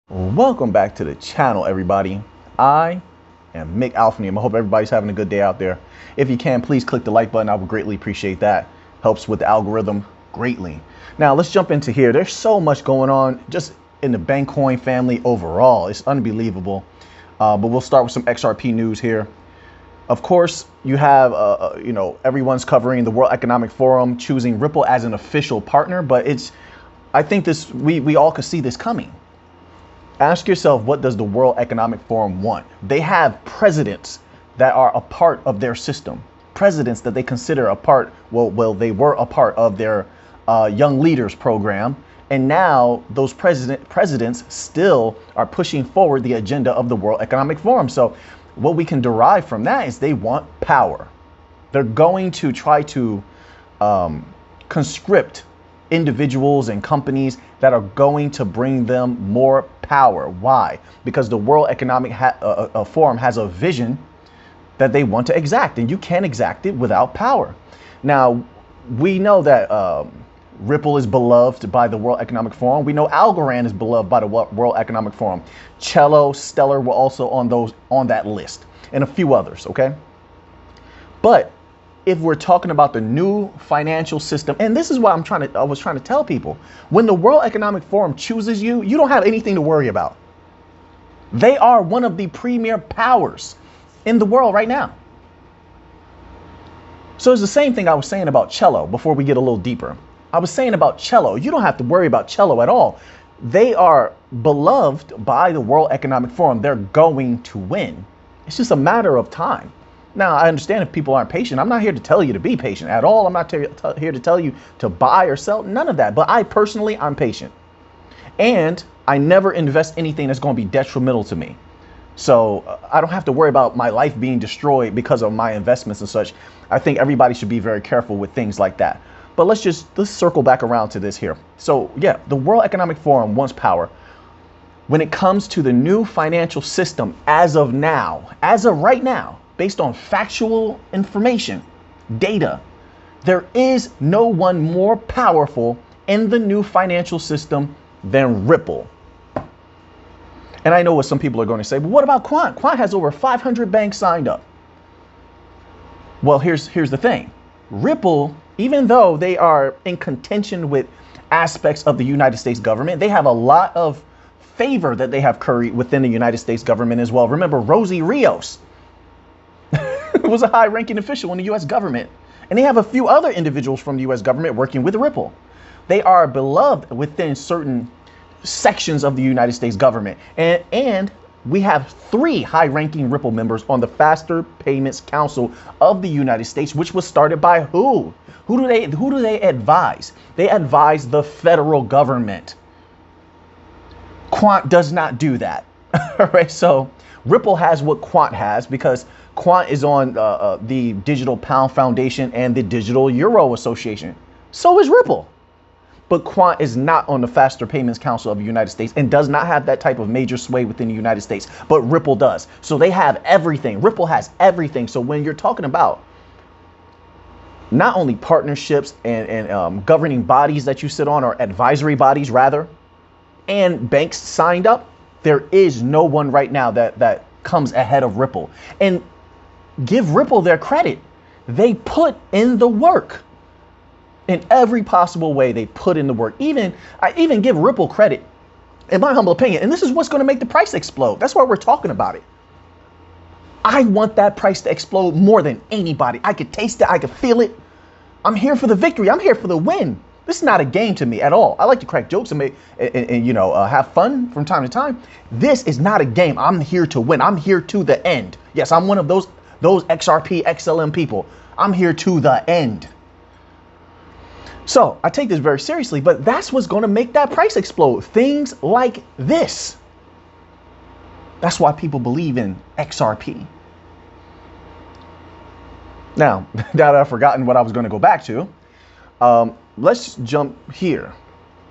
Welcome back to the channel, everybody. I am Mick Alphaneum. I hope everybody's having a good day out there. If you can, please click the like button. I would greatly appreciate that. Helps with the algorithm greatly. Now let's jump into here. There's so much going on just in the Vechain family overall. It's unbelievable. But we'll start with some XRP news here. Of course, you have, everyone's covering the World Economic Forum choosing Ripple as an official partner. But I think we all could see this coming. Ask yourself, what does the World Economic Forum want? They have presidents that are a part of their system, presidents that they consider a part, they were a part of their Young Leaders program. And now those presidents still are pushing forward the agenda of the World Economic Forum. So what we can derive from that is they want power. They're going to try to conscript individuals and companies that are going to bring them more power. Why? Because the World Economic Forum has a vision that they want to exact, and you can't exact it without power. Now, we know that Ripple is beloved by the World Economic Forum. We know Algorand is beloved by the World Economic Forum. Cello, Stellar were also on that list, and a few others. Okay, but if we're talking about the new financial system, and this is what I was trying to tell people, when the World Economic Forum chooses you, you don't have anything to worry about. They are one of the premier powers in the world right now. So it's the same thing I was saying about Cello before we get a little deeper. I was saying about Cello, you don't have to worry about Cello at all. They are beloved by the World Economic Forum. They're going to win. It's just a matter of time. Now, I understand if people aren't patient. I'm not here to tell you to be patient at all. I'm not here to tell you to buy or sell, none of that. But I'm patient. And I never invest anything that's going to be detrimental to me. So I don't have to worry about my life being destroyed because of my investments and such. I think everybody should be very careful with things like that. But let's circle back around to this here. So yeah, the World Economic Forum wants power. When it comes to the new financial system, as of right now, based on factual information, data, there is no one more powerful in the new financial system than Ripple. And I know what some people are going to say, but what about Quant? Quant has over 500 banks signed up. Well, here's the thing. Ripple, even though they are in contention with aspects of the United States government, they have a lot of favor that they have curried within the United States government as well. Remember, Rosie Rios was a high-ranking official in the U.S. government. And they have a few other individuals from the U.S. government working with Ripple. They are beloved within certain sections of the United States government. And we have 3 high-ranking Ripple members on the Faster Payments Council of the United States, which was started by who? Who do they advise? They advise the federal government. Quant does not do that. All right, so Ripple has what Quant has because Quant is on the Digital Pound Foundation and the Digital Euro Association. So is Ripple. But Quant is not on the Faster Payments Council of the United States and does not have that type of major sway within the United States. But Ripple does. So they have everything. Ripple has everything. So when you're talking about not only partnerships and governing bodies that you sit on, or advisory bodies rather, and banks signed up, there is no one right now that comes ahead of Ripple. And give Ripple their credit. They put in the work. In every possible way, they put in the work. I even give Ripple credit, in my humble opinion, and this is what's going to make the price explode. That's why we're talking about it. I want that price to explode more than anybody. I could taste it. I could feel it. I'm here for the victory. I'm here for the win. This is not a game to me at all. I like to crack jokes and have fun from time to time. This is not a game. I'm here to win. I'm here to the end. Yes, I'm one of those XRP XLM people. I'm here to the end. So I take this very seriously, but that's what's going to make that price explode. Things like this. That's why people believe in XRP. Now, that I've forgotten what I was going to go back to, let's jump here.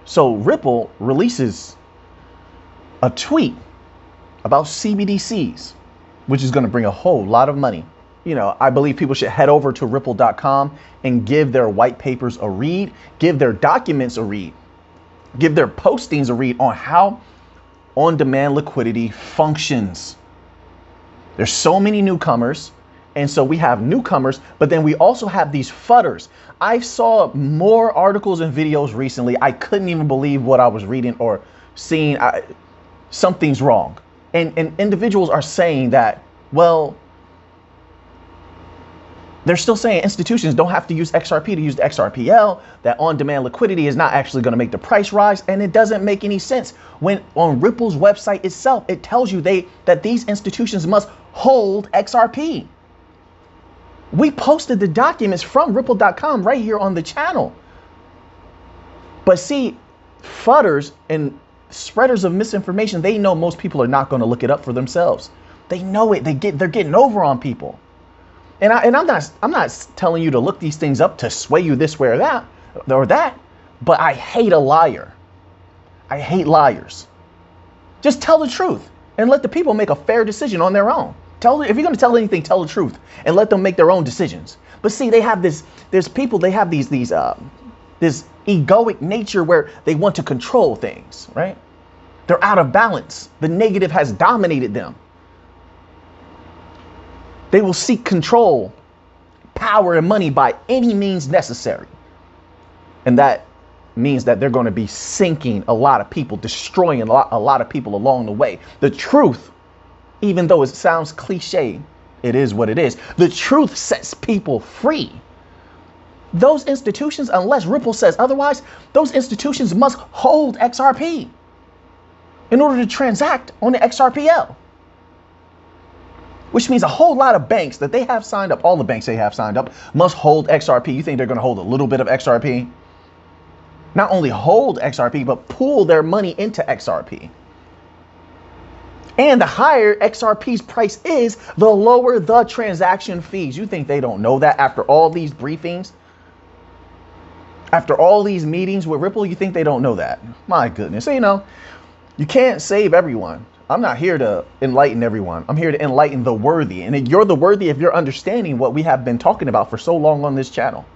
So Ripple releases a tweet about CBDCs, which is going to bring a whole lot of money. I believe people should head over to ripple.com and give their white papers a read, give their documents a read, give their postings a read on on-demand liquidity functions. There's so many newcomers. And so we have newcomers, but then we also have these fudders. I saw more articles and videos recently. I couldn't even believe what I was reading or seeing. Something's wrong. And individuals are saying that, well, they're still saying institutions don't have to use XRP to use the XRPL, that on-demand liquidity is not actually going to make the price rise. And it doesn't make any sense when on Ripple's website itself, it tells you that these institutions must hold XRP. We posted the documents from ripple.com right here on the channel. But see, fudders and spreaders of misinformation, they know most people are not going to look it up for themselves. They know it. They're getting over on people. And I'm not telling you to look these things up to sway you this way or that, but I hate a liar. I hate liars. Just tell the truth and let the people make a fair decision on their own. If you're going to tell anything, tell the truth and let them make their own decisions. But see, they have this egoic nature where they want to control things, right? They're out of balance. The negative has dominated them. They will seek control, power, and money by any means necessary. And that means that they're going to be sinking a lot of people, destroying a lot of people along the way. The truth, even though it sounds cliche, it is what it is. The truth sets people free. Those institutions, unless Ripple says otherwise, those institutions must hold XRP in order to transact on the XRPL. Which means a whole lot of banks that they have signed up, all the banks they have signed up, must hold XRP. You think they're going to hold a little bit of XRP? Not only hold XRP, but pool their money into XRP. And the higher XRP's price is, the lower the transaction fees. You think they don't know that after all these briefings? After all these meetings with Ripple, you think they don't know that? My goodness. So, you can't save everyone. I'm not here to enlighten everyone. I'm here to enlighten the worthy. And you're the worthy if you're understanding what we have been talking about for so long on this channel.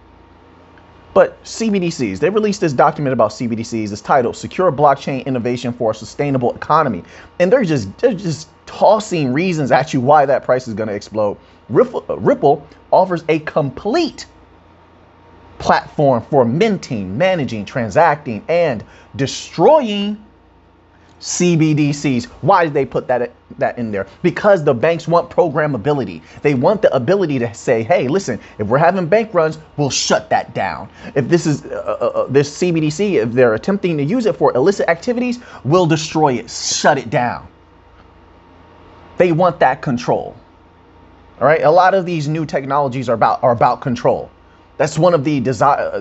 But CBDCs, they released this document about CBDCs. It's titled Secure Blockchain Innovation for a Sustainable Economy. And they're just tossing reasons at you why that price is going to explode. Ripple offers a complete platform for minting, managing, transacting, and destroying CBDCs. Why did they put that in there? Because the banks want programmability. They want the ability to say, hey, listen, if we're having bank runs, we'll shut that down. If this is this CBDC, if they're attempting to use it for illicit activities, we'll destroy it, shut it down. They want that control. All right. A lot of these new technologies are about control. That's one of the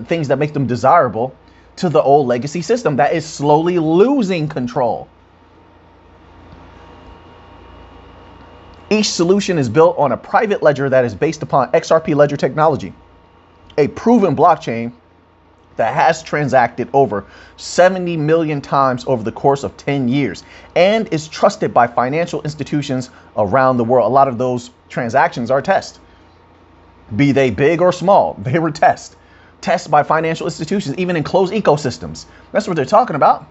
things that make them desirable to the old legacy system that is slowly losing control. Each solution is built on a private ledger that is based upon XRP ledger technology, a proven blockchain that has transacted over 70 million times over the course of 10 years and is trusted by financial institutions around the world. A lot of those transactions are tests, be they big or small. They were tests by financial institutions, even in closed ecosystems. That's what they're talking about.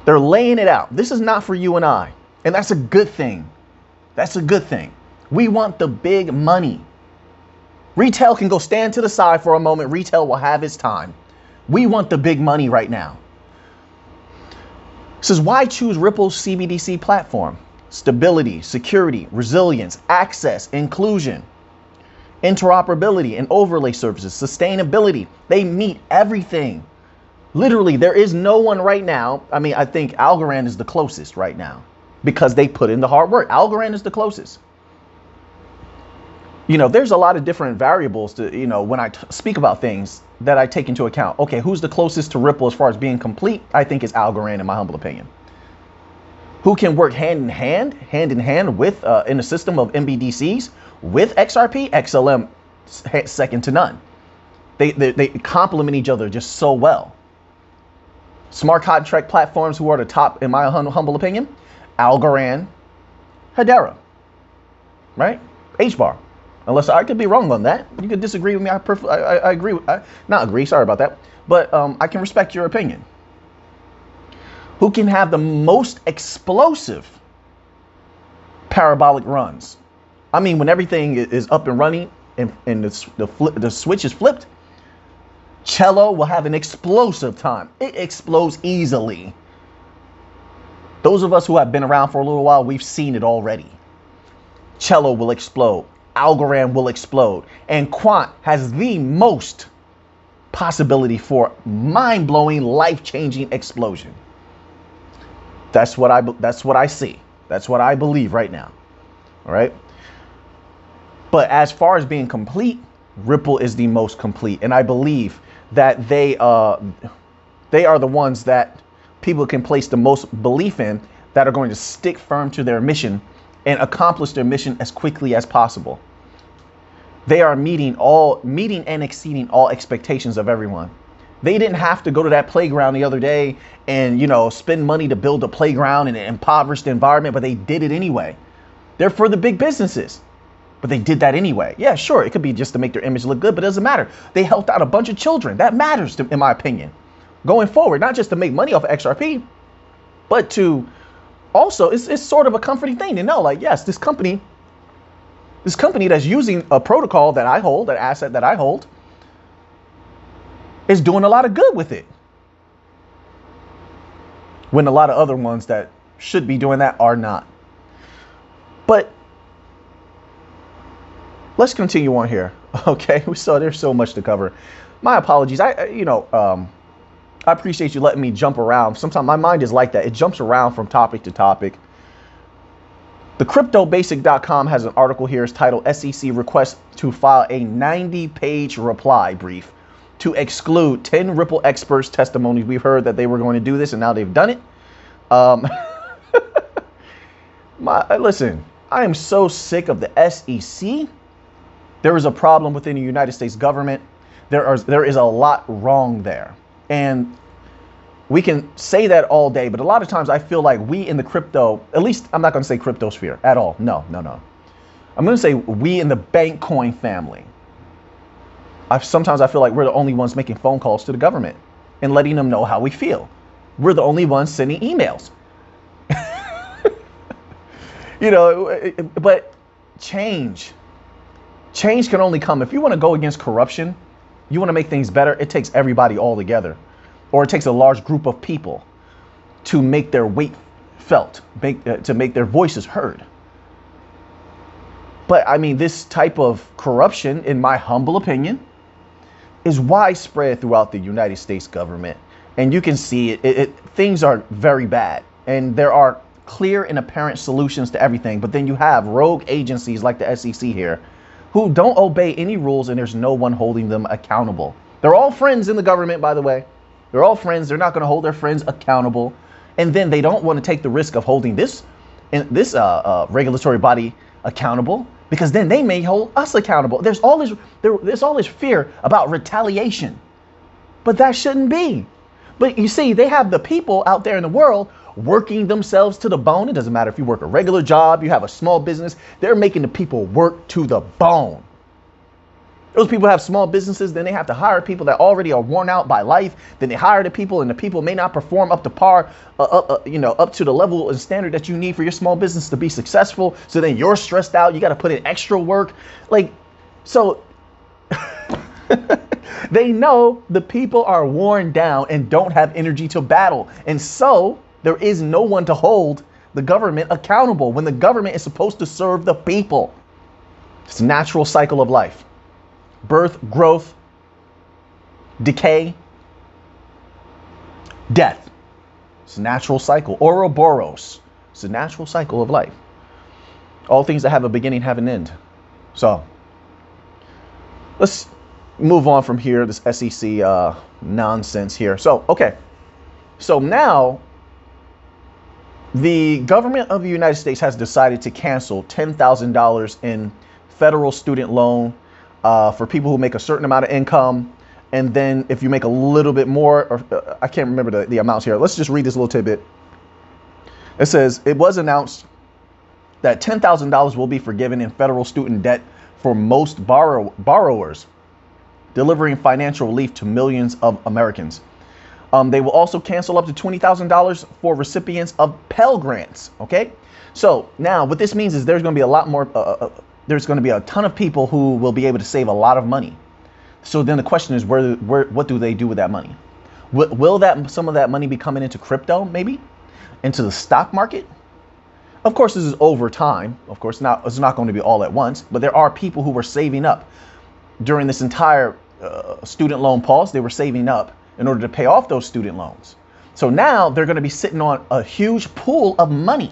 They're laying it out. This is not for you and I. And that's a good thing. That's a good thing. We want the big money. Retail can go stand to the side for a moment. Retail will have its time. We want the big money right now. This is why choose Ripple's CBDC platform. Stability, security, resilience, access, inclusion, interoperability and overlay services, sustainability. They meet everything. Literally, there is no one right now. I mean, I think Algorand is the closest right now because they put in the hard work. Algorand is the closest. There's a lot of different variables to, when I speak about things that I take into account. Okay, who's the closest to Ripple as far as being complete? I think it's Algorand, in my humble opinion. Who can work hand in hand with in a system of MBDCs with XRP? XLM, second to none. They complement each other just so well. Smart contract platforms who are the top, in my humble opinion, Algorand, Hedera, right? HBAR. Unless I could be wrong on that. You could disagree with me. I agree. Not agree. Sorry about that. But I can respect your opinion. who can have the most explosive parabolic runs. I mean, when everything is up and running and the switch is flipped, Cello will have an explosive time. It explodes easily. Those of us who have been around for a little while, we've seen it already. Cello will explode. Algorand will explode. And Quant has the most possibility for mind-blowing, life-changing explosion. That's what I see. That's what I believe right now. All right. But as far as being complete, Ripple is the most complete. And I believe that they are the ones that people can place the most belief in, that are going to stick firm to their mission and accomplish their mission as quickly as possible. They are meeting and exceeding all expectations of everyone. They didn't have to go to that playground the other day and, spend money to build a playground in an impoverished environment, but they did it anyway. They're for the big businesses, but they did that anyway. Yeah, sure, it could be just to make their image look good, but it doesn't matter. They helped out a bunch of children. That matters, in my opinion, going forward, not just to make money off of XRP, but to also, it's sort of a comforting thing to know, like, yes, this company that's using a protocol that I hold, an asset that I hold, is doing a lot of good with it, when a lot of other ones that should be doing that are not. But let's continue on here. Okay, so there's so much to cover. My apologies. I appreciate you letting me jump around. Sometimes my mind is like that. It jumps around from topic to topic. The CryptoBasic.com has an article here. It's titled SEC request to file a 90-page reply brief to exclude 10 Ripple experts' testimonies. We've heard that they were going to do this, and now they've done it. Listen, I am so sick of the SEC. There is a problem within the United States government. There is a lot wrong there. And we can say that all day, but a lot of times I feel like we in the crypto, at least I'm not going to say crypto sphere at all. No. I'm going to say we in the bank coin family. Sometimes I feel like we're the only ones making phone calls to the government and letting them know how we feel. We're the only ones sending emails. But change can only come if you want to go against corruption. You want to make things better. It takes everybody all together, or it takes a large group of people to make their weight felt, to make their voices heard. But I mean, this type of corruption, in my humble opinion, is widespread throughout the United States government. And you can see it. Things are very bad, and there are clear and apparent solutions to everything. But then you have rogue agencies like the SEC here, who don't obey any rules, and there's no one holding them accountable. They're all friends in the government, by the way. They're all friends. They're not going to hold their friends accountable. And then they don't want to take the risk of holding this regulatory body accountable, because then they may hold us accountable. There's all this fear about retaliation, but that shouldn't be. But you see, they have the people out there in the world working themselves to the bone. It doesn't matter if you work a regular job, you have a small business, they're making the people work to the bone. Those people have small businesses, then they have to hire people that already are worn out by life. Then they hire the people, and the people may not perform up to par, up to the level and standard that you need for your small business to be successful. So then you're stressed out. You got to put in extra work. So they know the people are worn down and don't have energy to battle. And so there is no one to hold the government accountable when the government is supposed to serve the people. It's a natural cycle of life. Birth, growth, decay, death. It's a natural cycle. Ouroboros. It's a natural cycle of life. All things that have a beginning have an end. So let's move on from here, this SEC nonsense here. So, okay. So now the government of the United States has decided to cancel $10,000 in federal student loan for people who make a certain amount of income. And then if you make a little bit more, or I can't remember the amounts here. Let's just read this little tidbit. It says, it was announced that $10,000 will be forgiven in federal student debt for most borrowers, delivering financial relief to millions of Americans. They will also cancel up to $20,000 for recipients of Pell Grants. Okay, so now what this means is there's going to be a lot more. There's going to be a ton of people who will be able to save a lot of money. So then the question is, what do they do with that money? Will some of that money be coming into crypto, maybe into the stock market? Of course, this is over time. Of course, it's not going to be all at once. But there are people who were saving up during this entire student loan pause. They were saving up in order to pay off those student loans. So now they're going to be sitting on a huge pool of money.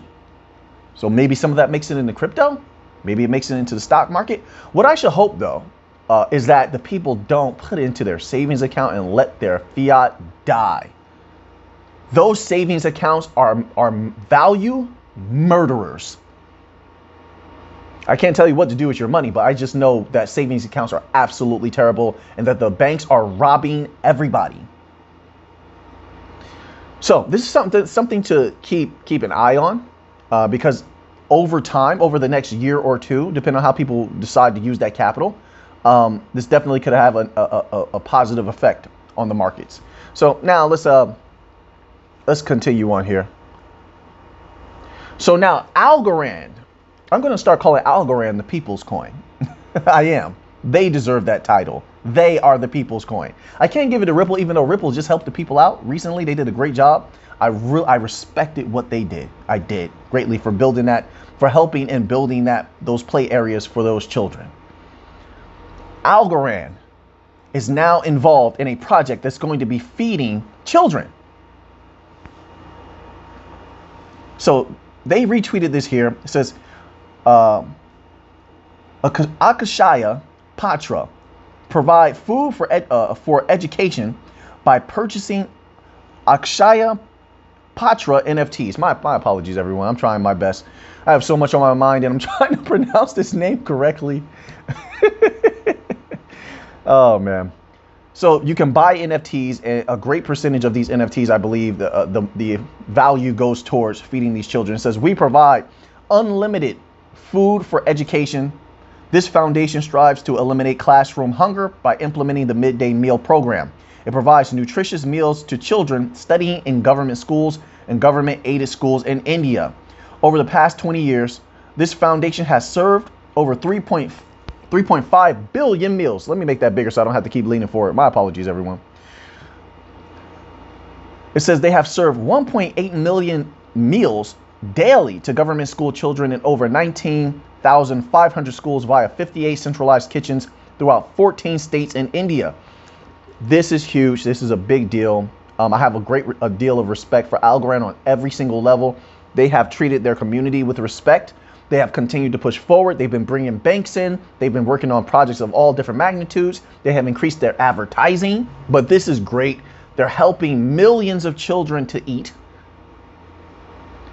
So maybe some of that makes it into crypto. Maybe it makes it into the stock market. What I should hope, though, is that the people don't put it into their savings account and let their fiat die. Those savings accounts are value murderers. I can't tell you what to do with your money, but I just know that savings accounts are absolutely terrible and that the banks are robbing everybody. So this is something to keep an eye on, because over time, over the next year or two, depending on how people decide to use that capital, this definitely could have a positive effect on the markets. So now let's continue on here. So now Algorand, I'm going to start calling Algorand the people's coin. I am. They deserve that title. They are the people's coin. I can't give it to Ripple, even though Ripple just helped the people out recently. They did a great job. I respected what they did. I did greatly for building that, for helping and building those play areas for those children. Algorand is now involved in a project that's going to be feeding children. So they retweeted this here. It says, Akshaya Patra provide food for education by purchasing Akshaya Patra NFTs. My apologies, everyone. I'm trying my best. I have so much on my mind and I'm trying to pronounce this name correctly. Oh, man. So you can buy NFTs, and a great percentage of these NFTs, I believe, the value goes towards feeding these children. It says, we provide unlimited food for education. This foundation strives to eliminate classroom hunger by implementing the midday meal program. It provides nutritious meals to children studying in government schools and government-aided schools in India. Over the past 20 years, this foundation has served over 3.5 billion meals. Let me make that bigger so I don't have to keep leaning forward. My apologies, everyone. It says they have served 1.8 million meals daily to government school children in over 19,500 schools via 58 centralized kitchens throughout 14 states in India. This is huge. This is a big deal. I have a deal of respect for Algorand on every single level. They have treated their community with respect. They have continued to push forward. They've been bringing banks in. They've been working on projects of all different magnitudes. They have increased their advertising. But this is great. They're helping millions of children to eat.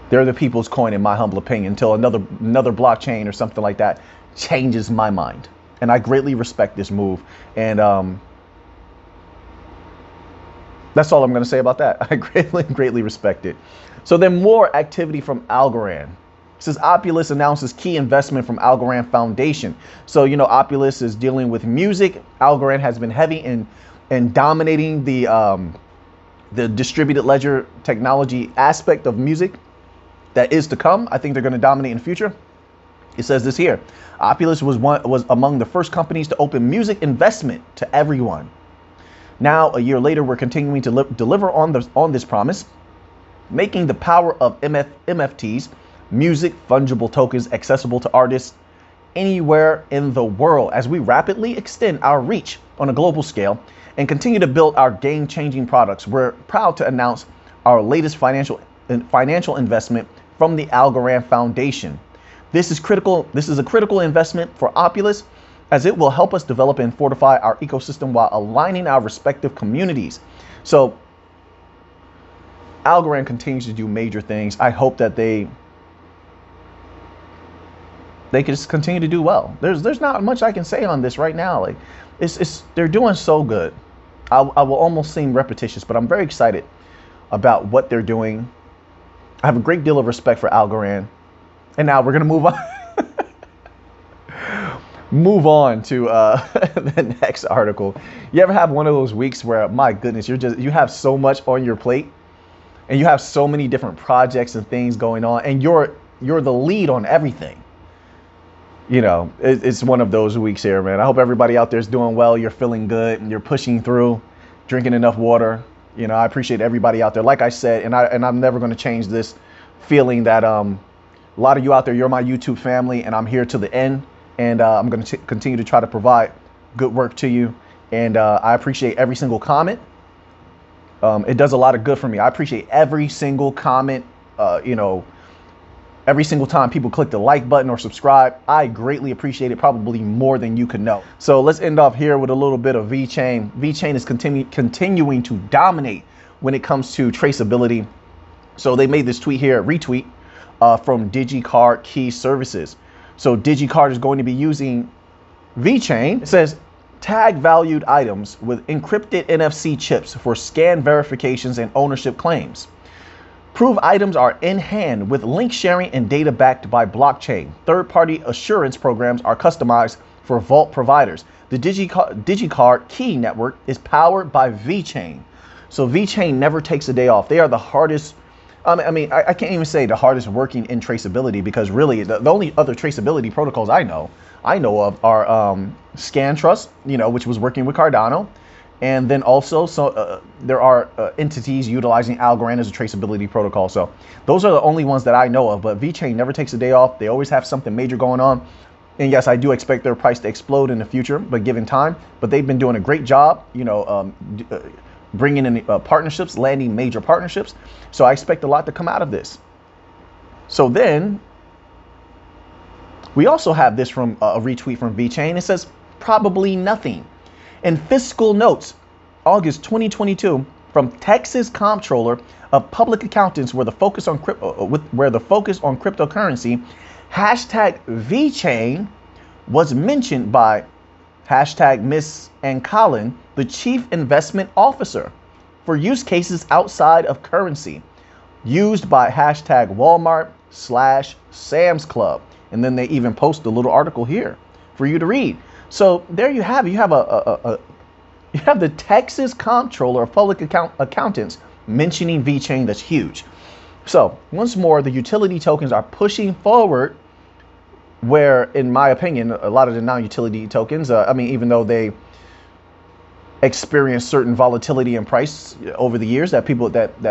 They're the people's coin, in my humble opinion, until another blockchain or something like that changes my mind. And I greatly respect this move. And that's all I'm going to say about that. I greatly respect it. So then more activity from Algorand. It says Opulus announces key investment from Algorand Foundation. So, you know, Opulus is dealing with music. Algorand has been heavy in dominating the distributed ledger technology aspect of music that is to come. I think they're going to dominate in the future. It says this here. Opulus was among the first companies to open music investment to everyone. Now, a year later, we're continuing to deliver on this promise, making the power of MFTs, music fungible tokens, accessible to artists anywhere in the world as we rapidly extend our reach on a global scale and continue to build our game-changing products. We're proud to announce our latest financial investment from the Algorand Foundation. This is critical. This is a critical investment for Opulus, as it will help us develop and fortify our ecosystem while aligning our respective communities. So Algorand continues to do major things. I hope that they can just continue to do well. There's not much I can say on this right now. Like they're doing so good. I will almost seem repetitious, but I'm very excited about what they're doing. I have a great deal of respect for Algorand. And now we're gonna move on. move on to the next article. You ever have one of those weeks where, my goodness, you have so much on your plate and you have so many different projects and things going on, and you're the lead on everything. You know, it's one of those weeks here, man. I hope everybody out there is doing well. You're feeling good and you're pushing through, drinking enough water. You know, I appreciate everybody out there. Like I said, and I'm never going to change this feeling that a lot of you out there, you're my YouTube family, and I'm here to the end. And I'm going to continue to try to provide good work to you. And I appreciate every single comment. It does a lot of good for me. I appreciate every single comment. You know, every single time people click the like button or subscribe, I greatly appreciate it, probably more than you could know. So let's end off here with a little bit of Vechain. Vechain is continuing to dominate when it comes to traceability. So they made this tweet here, retweet from DigiCard Key Services. So DigiCard is going to be using Vechain. It says, tag valued items with encrypted NFC chips for scan verifications and ownership claims. Prove items are in hand with link sharing and data backed by blockchain. Third-party assurance programs are customized for vault providers. The DigiCard Key network is powered by Vechain. So Vechain never takes a day off. They are the hardest. I mean, I can't even say the hardest working in traceability, because really the only other traceability protocols I know of are ScanTrust, you know, which was working with Cardano. And then also, there are entities utilizing Algorand as a traceability protocol. So those are the only ones that I know of. But Vechain never takes a day off. They always have something major going on. And yes, I do expect their price to explode in the future, but given time. But they've been doing a great job, you know, bringing in partnerships, landing major partnerships. So I expect a lot to come out of this. So then we also have this from a retweet from Vechain. It says, probably nothing. In fiscal notes, August 2022, from Texas Comptroller of Public Accountants, where the focus on cryptocurrency, hashtag Vechain was mentioned by hashtag Miss Ann Collin, the Chief Investment Officer, for use cases outside of currency, used by hashtag Walmart/Sam's Club. And then they even post a little article here for you to read. So there you have it. You have you have the Texas Comptroller of Public Accountants mentioning Vechain. That's huge. So once more, the utility tokens are pushing forward, where, in my opinion, a lot of the non-utility tokens, I mean, even though they experience certain volatility in price over the years that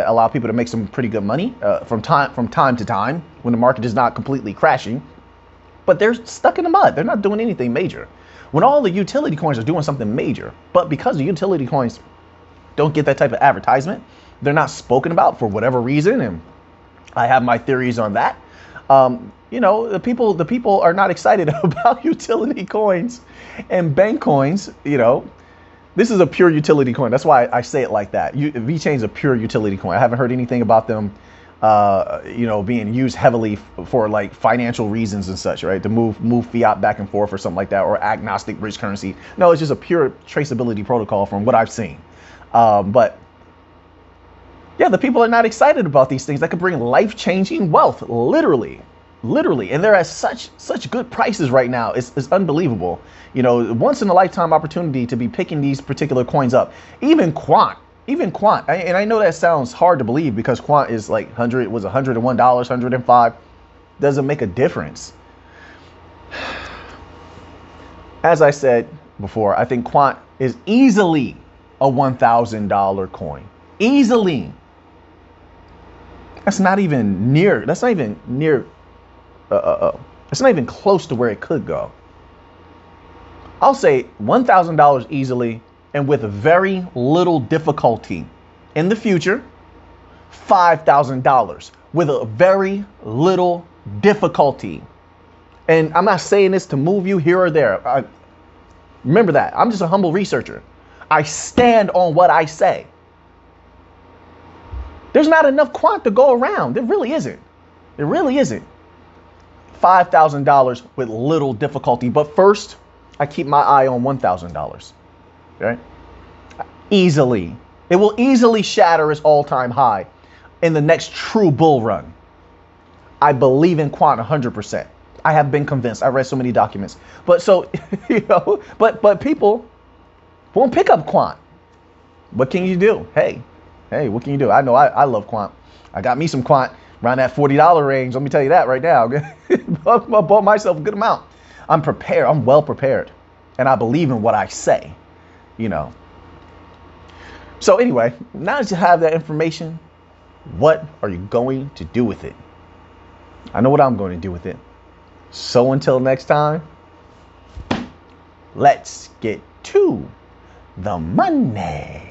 allow people to make some pretty good money from time to time when the market is not completely crashing, but they're stuck in the mud. They're not doing anything major. When all the utility coins are doing something major, but because the utility coins don't get that type of advertisement, they're not spoken about for whatever reason, and I have my theories on that. You know, the people are not excited about utility coins and bank coins. You know, this is a pure utility coin. That's why I say it like that. Vechain is a pure utility coin. I haven't heard anything about them, you know, being used heavily for like financial reasons and such, right? To move fiat back and forth or something like that, or agnostic bridge currency. No, it's just a pure traceability protocol from what I've seen. But yeah, the people are not excited about these things that could bring life-changing wealth, literally, and they're at such good prices right now. It's unbelievable. You know, once in a lifetime opportunity to be picking these particular coins up. Even Quant, and I know that sounds hard to believe because Quant is like $101, $105. Doesn't make a difference. As I said before, I think Quant is easily a $1,000 coin. Easily. That's not even close to where it could go. I'll say $1,000 easily, and with very little difficulty. In the future, $5,000 with a very little difficulty. And I'm not saying this to move you here or there. Remember that. I'm just a humble researcher. I stand on what I say. There's not enough quant to go around. There really isn't. There really isn't. $5,000 with little difficulty. But first, I keep my eye on $1,000. Okay? Easily. It will easily shatter its all-time high in the next true bull run. I believe in quant 100%. I have been convinced. I read so many documents. But so, but people won't pick up quant. What can you do? Hey, what can you do? I know I love quant. I got me some quant around that $40 range. Let me tell you that right now. I bought myself a good amount. I'm prepared. I'm well prepared. And I believe in what I say, So anyway, now that you have that information, what are you going to do with it? I know what I'm going to do with it. So until next time, let's get to the money.